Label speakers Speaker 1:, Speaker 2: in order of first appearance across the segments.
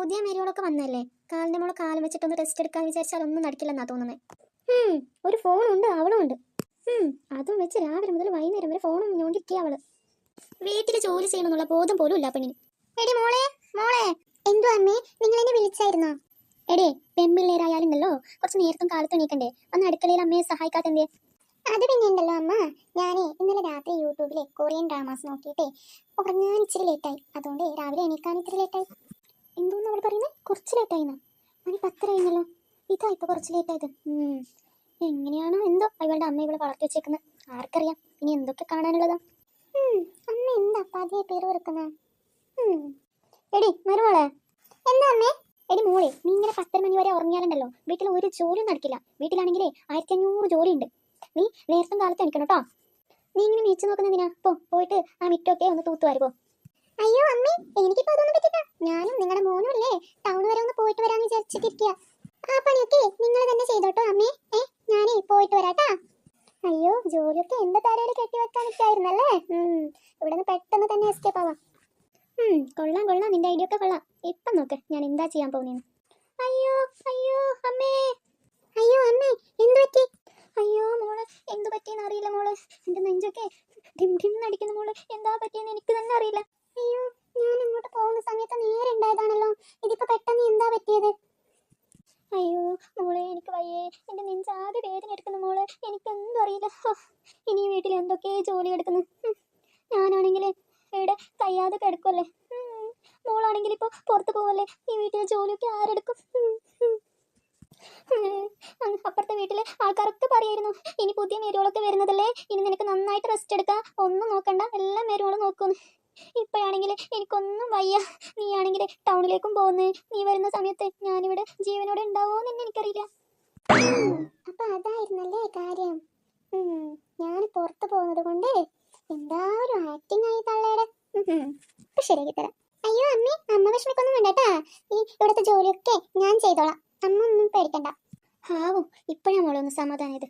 Speaker 1: പുതിയ മേരിയോളൊക്കെ വന്നല്ലേ, കാലിന്റെ മോളെ കാലം വെച്ചിട്ടൊന്ന് റെസ്റ്റ് എടുക്കാൻ വിചാരിച്ചാൽ ഒന്നും നടക്കില്ലെന്നാ തോന്നുന്നത്. ഒരു ഫോണുണ്ട്, അവളും ഉണ്ട്. അതും വെച്ച് രാവിലെ മുതൽ വൈകുന്നേരം വരെ ഫോണും ഞോണ്ടിരിക്കുക അവള്. വീട്ടിൽ ജോലി ചെയ്യണമെന്നുള്ള ബോധം പോലും ഇല്ല പെണ്ണിന്. എടി മോളെ, മോളെ. എന്തോ അമ്മേ, നിങ്ങൾ എന്നെ വിളിച്ചായിരുന്നോ? എടേ, പെൺപിള്ളേരായാലുണ്ടല്ലോ കുറച്ച് നേരത്തും കാലത്ത് എണീക്കണ്ടേ? അന്ന് അടുക്കളയിൽ അമ്മയെ സഹായിക്കാത്തെന്തേ? അത് പിന്നെ ഉണ്ടല്ലോ അമ്മ, ഞാനേ ഇന്നലെ രാത്രി യൂട്യൂബിലെ കൊറിയൻ ഡ്രാമാസ് നോക്കിയിട്ടേ ഉറങ്ങാൻ ഇച്ചിരി ലേറ്റായി. അതുകൊണ്ട് രാവിലെ എണീക്കാൻ ഇത്തിരി ലേറ്റായി. എന്തോന്ന് അവൾ പറയുന്നത്? കുറച്ച് ലേറ്റായിന്നാ? മണി 10 കഴിഞ്ഞല്ലോ. ഇതാ ഇപ്പൊ കുറച്ച് ലേറ്റായത്. എങ്ങനെയാണോ എന്തോ അവളുടെ അമ്മ ഇവളെ വളർത്തി വെച്ചേക്കുന്നത്. ആർക്കറിയാം ഇനി എന്തൊക്കെ കാണാനുള്ളതാ. അമ്മ എന്താ പതിയെ പേര് വെറുക്കുന്നത്? എടി മരുമോളെ. എന്താ അമ്മേ? എടി മോളെ, നീ ഇങ്ങനെ 10 മണി വരെ ഉറങ്ങിയാലുണ്ടല്ലോ വീട്ടിൽ ഒരു ജോലിയും നടക്കില്ല. വീട്ടിലാണെങ്കിലേ 1500 ജോലിയുണ്ട്. നീ നേരത്തും കാലത്ത് എണിക്കണം കേട്ടോ. നീ ഇങ്ങനെ നീച്ചു നോക്കുന്നതിനാ? പോയിട്ട് ആ മിറ്റൊക്കെ ഒന്ന് തൂത്തുവാരുപോ. അയ്യോ അമ്മേ, എനിക്കിപ്പോ അതൊന്നും പറ്റില്ല. ഞാനും നിങ്ങളുടെ മോനും അല്ലേ ടൗൺ വരെ ഒന്ന് പോയിട്ട് വരാന്ന് വിചാരിച്ചിട്ടിരിക്കുക. ആ പണിയൊക്കെ നിങ്ങൾ തന്നെ ചെയ്തോട്ടോ അമ്മേ. ഞാനേ പോയിട്ട് വരാട്ടാ. അയ്യോ, ജോലിയൊക്കെ എന്റെ തലയിൽ കെട്ടിവെക്കാൻ നിൽക്കായിരുന്നല്ലേ. ഇവിടെ നിന്ന് പെട്ടെന്ന് തന്നെ എസ്കേപ്പ് ആവാം. കൊള്ളാം കൊള്ളാം, നിന്റെ ഐഡിയ ഒക്കെ കൊള്ളാം. ഇപ്പം നോക്ക് ഞാൻ എന്താ ചെയ്യാൻ പോകുന്നേന്ന്. അയ്യോ അയ്യോ അമ്മേ. അയ്യോ അമ്മേ, എന്തു പറ്റി? അയ്യോ മോള്, എന്തു പറ്റിയെന്ന് അറിയില്ല മോള്. എന്റെ നെഞ്ചൊക്കെ ഡിം ഡിം അടിക്കുന്ന മോള്. എന്താ പറ്റിയെന്ന് എനിക്ക് തന്നെ അറിയില്ല. അയ്യോ, ഞാൻ അങ്ങോട്ട് പോകുന്ന സമയത്ത് നേരെ ഉണ്ടായതാണല്ലോ. ഇതിപ്പോ പെട്ടെന്ന് എന്താ പറ്റിയത്? അയ്യോ മോളെ, എനിക്ക് വയ്യേ. എന്റെ നെഞ്ചാകെ വേദന എടുക്കുന്നു മോളെ. എനിക്കെന്തും അറിയില്ല. ഇനി വീട്ടിൽ എന്തൊക്കെ ജോലി എടുക്കുന്നു. ഞാനാണെങ്കിൽ ഇവിടെ കഴിയാതെ കിടക്കുമല്ലേ. മോളാണെങ്കിൽ ഇപ്പോൾ പുറത്ത് പോവല്ലേ. ഈ വീട്ടിലെ ജോലിയൊക്കെ ആരെടുക്കും? അപ്പുറത്തെ വീട്ടിലെ ആൾക്കാരൊക്കെ പറയായിരുന്നു, ഇനി പുതിയ മേരുകളൊക്കെ വരുന്നതല്ലേ, ഇനി നിനക്ക് നന്നായിട്ട് റെസ്റ്റ് എടുക്കാം, ഒന്നും നോക്കണ്ട, എല്ലാ മേരുകളും നോക്കുന്നു. ഇപ്പോഴാണെങ്കിൽ എനിക്കൊന്നും വയ്യ. നീ ആണെങ്കിൽ ടൗണിലേക്കും പോകുന്നേ. നീ വരുന്ന സമയത്ത് ഞാനിവിടെ ജീവനോടെ ഉണ്ടാവുമോന്ന് തന്നെ എനിക്കറിയില്ല. അപ്പൊ അതായിരുന്നല്ലേ കാര്യം. ഞാൻ പുറത്ത് പോകുന്നത് കൊണ്ട് എന്താ ഒരു ആക്ടിങ് ആയി തള്ളയുടെ. ശരിയാക്കി തരാം. അയ്യോ അമ്മേ, അമ്മ വിഷമിക്കൊന്നും വേണ്ടട്ടാ. ഈ ഇവിടുത്തെ ജോലിയൊക്കെ ഞാൻ ചെയ്തോളാം. അമ്മ ഒന്നും പേടിക്കണ്ട. ഹാവോ, ഇപ്പോഴാ മോളെ ഒന്ന് സമാധാനായത്.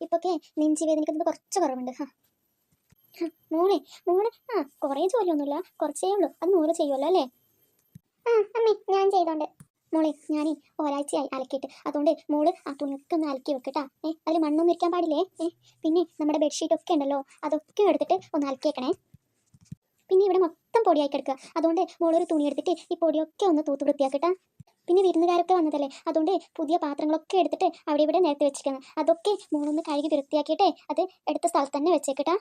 Speaker 1: ഇപ്പൊക്കെ നെഞ്ചി വേദനിക്കുന്നത് കുറച്ച് കുറവുണ്ട്. മോളെ മോളെ, കുറേ ജോലിയൊന്നുമില്ല, കുറച്ചേ ഉള്ളൂ. അത് മോള് ചെയ്യുമല്ലോ അല്ലേ? അമ്മേ, ഞാൻ ചെയ്തോണ്ട്. മോളെ, ഞാനീ ഒരാഴ്ചയായി അലക്കിയിട്ട്. അതുകൊണ്ട് മോള് ആ തുണിയൊക്കെ ഒന്ന് അലക്കി വെക്കട്ടാ. അതിൽ മണ്ണൊന്നും ഇരിക്കാൻ പാടില്ലേ. പിന്നെ നമ്മുടെ ബെഡ്ഷീറ്റ് ഒക്കെ ഉണ്ടല്ലോ, അതൊക്കെ എടുത്തിട്ട് ഒന്ന് അലക്കിയേക്കണേ. പിന്നെ ഇവിടെ മൊത്തം പൊടിയായി കിടക്കുക. അതുകൊണ്ട് മോളൊരു തുണി എടുത്തിട്ട് ഈ പൊടിയൊക്കെ ഒന്ന് തൂത്ത് വൃത്തിയാക്കട്ടാ. പിന്നെ വിരുന്നുകാരൊക്കെ വന്നതല്ലേ, അതുകൊണ്ട് പുതിയ പാത്രങ്ങളൊക്കെ എടുത്തിട്ട് അവിടെ ഇവിടെ നേരത്തെ വെച്ചിരിക്കുന്നത്. അതൊക്കെ മോളൊന്ന് കഴുകി വൃത്തിയാക്കിയിട്ടേ അത് എടുത്ത സ്ഥലത്ത് തന്നെ വെച്ചേക്കട്ടാ.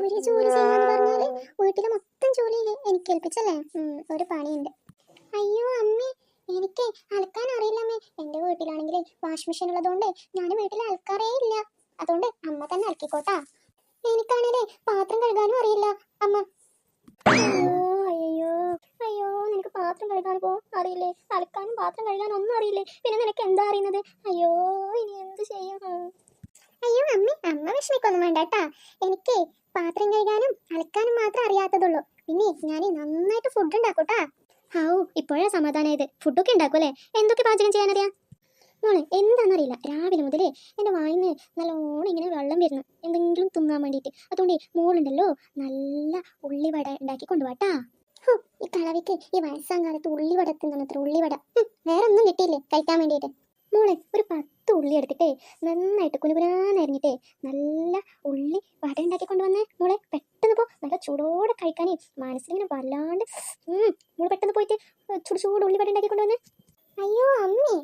Speaker 1: ഒരു ജോലി ചെയ്യാന്ന് പറഞ്ഞാല് വീട്ടിലെ മൊത്തം ജോലി എനിക്ക് ഏൽപ്പിച്ചല്ലേ. ഒരു പണിയുണ്ട്. അയ്യോ അമ്മേ, എനിക്ക് അലക്കാൻ അറിയില്ലമ്മേ. എന്റെ വീട്ടിലാണെങ്കിൽ വാഷിംഗ് മെഷീൻ ഉള്ളതുകൊണ്ട് ഞാൻ വീട്ടിൽ അലക്കാറേ ഇല്ല. അതുകൊണ്ട് അമ്മ തന്നെ അലക്കിക്കോട്ടാ. എനിക്കാണേലേ പാത്രം കഴുകാനും അറിയില്ല അമ്മ. അയ്യോ അയ്യോ അയ്യോ, നിനക്ക് പാത്രം കഴുകാൻ അറിയില്ലേ? അലക്കാനും പാത്രം കഴുകാനും ഒന്നും അറിയില്ലേ? പിന്നെ നിനക്ക് എന്താ അറിയുന്നത്? അയ്യോ, ഇനി എന്ത് ചെയ്യും? അയ്യോ അമ്മ, അമ്മ വിഷമിക്കൊന്നും വേണ്ട കേട്ടാ. എനിക്ക് പാത്രം കഴുകാനും അലക്കാനും മാത്രം അറിയാത്തതുള്ളൂ. പിന്നെ ഞാൻ നന്നായിട്ട് ഫുഡ് ഉണ്ടാക്കൂട്ടാ. ഇപ്പോഴാ സമാധാനമായത്. ഫുഡൊക്കെ ഉണ്ടാക്കും അല്ലേ? എന്തൊക്കെ പാചകം ചെയ്യാനറിയാം മോളെ? എന്താണെന്നറിയില്ല, രാവിലെ മുതലേ എൻ്റെ വായിന്ന് നല്ലോണം ഇങ്ങനെ വെള്ളം വരുന്നു, എന്തെങ്കിലും തിന്നാൻ വേണ്ടിയിട്ട്. അതുകൊണ്ട് മോളുണ്ടല്ലോ നല്ല ഉള്ളിവട ഉണ്ടാക്കി കൊണ്ടുപോട്ടാ. ഈ കളവിക്ക് ഈ വയസ്സാം കാലത്ത് ഉള്ളിവട തിന്നണം. അത്ര ഉള്ളിവട വേറെ ഒന്നും കിട്ടിയില്ലേ കഴിക്കാൻ വേണ്ടിയിട്ട്? മോളെ, ഒരു 10 ഉള്ളി എടുത്തിട്ടേ നന്നായിട്ട് കുനുകുനാന്നരിഞ്ഞിട്ടേ നല്ല ഉള്ളി വട ഉണ്ടാക്കി കൊണ്ടുവന്നേ മോളെ. പെട്ടെന്ന് പോ, നല്ല ചൂടോടെ കഴിക്കാനേ മനസ്സിലിങ്ങനെ വല്ലാണ്ട്. മോള് പെട്ടെന്ന് പോയിട്ട് ചൂട് ഉള്ളി വട ഉണ്ടാക്കി കൊണ്ടുവന്നേ. അയ്യോ അമ്മേ,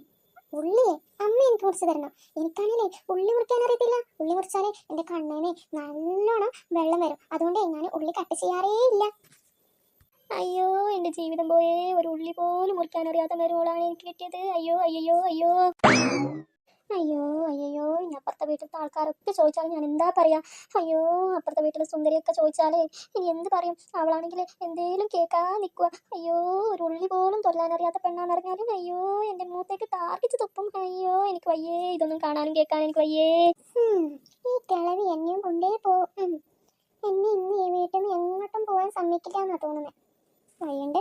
Speaker 1: ഉള്ളി അമ്മ എനിക്ക് മുറിച്ച് തരണം. എനിക്കാണല്ലേ ഉള്ളി മുറിക്കാൻ അറിയത്തില്ല. ഉള്ളി മുറിച്ചാലേ എൻ്റെ കണ്ണേനെ നല്ലോണം വെള്ളം വരും. അതുകൊണ്ട് ഞാൻ ഉള്ളി കട്ട് ചെയ്യാറേ ഇല്ല. അയ്യോ, എൻ്റെ ജീവിതം പോയേ. ഒരു ഉള്ളി പോലും മുറിക്കാൻ അറിയാത്ത മരുമോളാണ് എനിക്ക് കിട്ടിയത്. അയ്യോ അയ്യോ അയ്യോ അയ്യോ അയ്യോ. ഇനി അപ്പുറത്തെ വീട്ടിലത്തെ ആൾക്കാരൊക്കെ ചോദിച്ചാൽ ഞാൻ എന്താ പറയാ? അയ്യോ, അപ്പുറത്തെ വീട്ടിലെ സുന്ദരിയൊക്കെ ചോദിച്ചാലേ ഇനി എന്ത് പറയും? അവളാണെങ്കിൽ എന്തേലും കേൾക്കാൻ നിൽക്കുക. അയ്യോ, ഒരു ഉള്ളി പോലും തൊല്ലാനറിയാത്ത പെണ്ണാന്നറിഞ്ഞാലും അയ്യോ എൻ്റെ മുഖത്തേക്ക് താർക്കിച്ച് തുപ്പും. അയ്യോ, എനിക്ക് വയ്യേ, ഇതൊന്നും കാണാനും കേൾക്കാനും എനിക്ക് വയ്യേ. ഈ കിളവി എന്നെയും കൊണ്ടേ പോകും. എന്നെ ഇന്ന് ഈ വീട്ടിൽ നിന്ന് എങ്ങോട്ടും പോകാൻ സമ്മതിക്കില്ല എന്നാ തോന്നുന്നത്. വയ്യണ്ട്.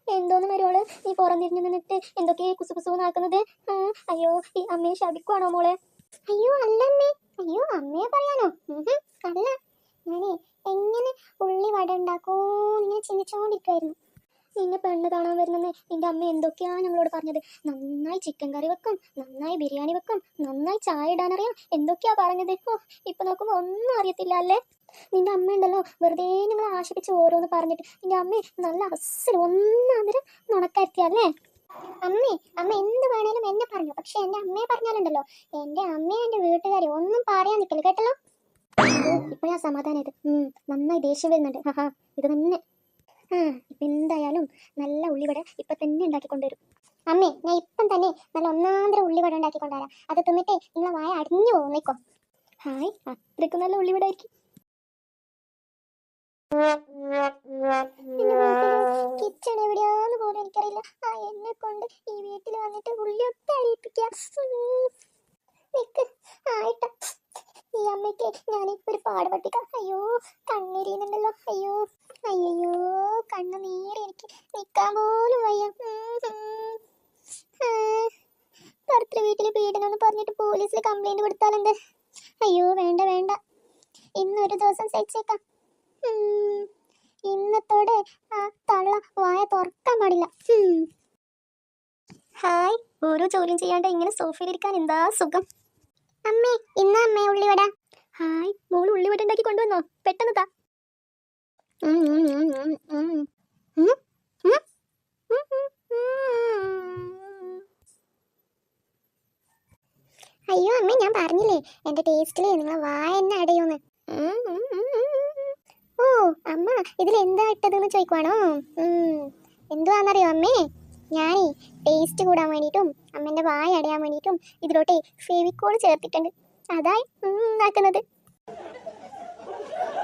Speaker 1: എന്തോന്ന് വരുവോള്, നീ പുറന്നിരുന്ന് നിന്നിട്ട് എന്തൊക്കെ കുസു കുസുന്നാക്കുന്നത്? അയ്യോ, ഈ അമ്മയെ ശപിക്കുവാണോ മോളെ? അയ്യോ അല്ലമ്മേ. അയ്യോ, അമ്മയെ പറയാനോ? അല്ല, ഞാനേ എങ്ങനെ ഉള്ളി വട ഉണ്ടാക്കോന്ന് ഇങ്ങനെ ചിന്തിച്ചോണ്ടിരിക്കുവായിരുന്നു. നിന്നെ പെണ്ണ് കാണാൻ വരുന്നെന്ന് നിന്റെ അമ്മ എന്തൊക്കെയാണ് ഞങ്ങളോട് പറഞ്ഞത്. നന്നായി ചിക്കൻ കറി വെക്കും, നന്നായി ബിരിയാണി വെക്കും, നന്നായി ചായ ഇടാനറിയാം, എന്തൊക്കെയാ പറഞ്ഞത്. ഓ, ഇപ്പൊ നോക്കുമ്പോ ഒന്നും അറിയത്തില്ല അല്ലേ. നിന്റെ അമ്മ ഉണ്ടല്ലോ വെറുതെ ഞങ്ങളെ ആശിപ്പിച്ച് ഓരോന്ന് പറഞ്ഞിട്ട്. നിന്റെ അമ്മ നല്ല അസൽ ഒന്നാന്തരം നുണക്കരുത്തിയല്ലേ. അമ്മ എന്ത് വേണേലും എന്നെ പറഞ്ഞു, പക്ഷെ എന്റെ അമ്മയെ പറഞ്ഞാലുണ്ടല്ലോ, എന്റെ അമ്മയെ എന്റെ വീട്ടുകാരെ ഒന്നും പറയാൻ നിൽക്കില്ല കേട്ടല്ലോ. ഇപ്പഴാ സമാധാനം. നന്നായി ദേഷ്യം വരുന്നുണ്ട്. ഹാ, ഇത് തന്നെ. ഇപ്പൊ എന്തായാലും നല്ല ഉള്ളിവട ഇപ്പൊ തന്നെ ഉണ്ടാക്കിക്കൊണ്ടുവരും. അമ്മേ, ഞാൻ ഇപ്പം തന്നെ നല്ല ഒന്നാന്തരം ഉള്ളിവട ഉണ്ടാക്കിക്കൊണ്ടുവരാം. അത് തിന്നിട്ടേ നിങ്ങളെ വായ അടിഞ്ഞു പോകുന്നേക്കോ. ഹായ്, അത്രയ്ക്ക് നല്ല ഉള്ളിവട ആയിരിക്കും. കിച്ചൺ എവിടെയാന്ന് പോലും എനിക്കറിയില്ല. എന്നെ കൊണ്ട് ഈ വീട്ടിൽ വന്നിട്ട് ഉള്ളിയൊക്കെ അരിയിപ്പിക്കാം. ആയിട്ട ഈ അമ്മയ്ക്ക് ഞാനിപ്പോ ഒരു പാടുപെട്ടിക്കാം. അയ്യോ, കണ്ണെരിയുന്നുണ്ടല്ലോ. അയ്യോ അയ്യോ, കണ്ണ് നീര്, എനിക്ക് നിക്കാൻ പോലും വയ്യ. ഭർത്തൃ വീട്ടില് പീഡനം എന്ന് പറഞ്ഞിട്ട് പോലീസിൽ കംപ്ലൈന്റ് കൊടുത്താലെന്ത്? അയ്യോ, വേണ്ട വേണ്ട, ഇന്നൊരു ദിവസം സഹിച്ചേക്കാം. ഇന്നത്തോടെ ആ തള്ള വായ തുറക്കാൻ പാടില്ല. ഹായ്, ഓരോ ജോലിയും ചെയ്യാണ്ട് ഇങ്ങനെ സോഫയിലിരിക്കാൻ എന്താ സുഖം. അമ്മേ, ഇന്ന അമ്മേ ഉള്ളിവട. ഹായ്, മോള് ഉള്ളിവട ഉണ്ടാക്കി കൊണ്ടുവന്നോ? പെട്ടെന്ന് താ. അയ്യോ അമ്മേ, ഞാൻ പറഞ്ഞില്ലേ എന്റെ ടേസ്റ്റില് നിങ്ങളെ വായ എന്നെ അടയൂന്ന്. ഓ അമ്മ, ഇതിൽ എന്താ ഇട്ടതെന്ന് ചോദിക്കുവാണോ? എന്തുവാന്നറിയോ അമ്മേ, ഞാനേ ടേസ്റ്റ് കൂടാൻ വേണ്ടിയിട്ടും അമ്മേന്റെ വായ അടയാൻ വേണ്ടിയിട്ടും ഇതിലോട്ട് ഫെവിക്കോൾ ചേർത്തിട്ടുണ്ട്. അതായി ഉണ്ടാക്കുന്നത്.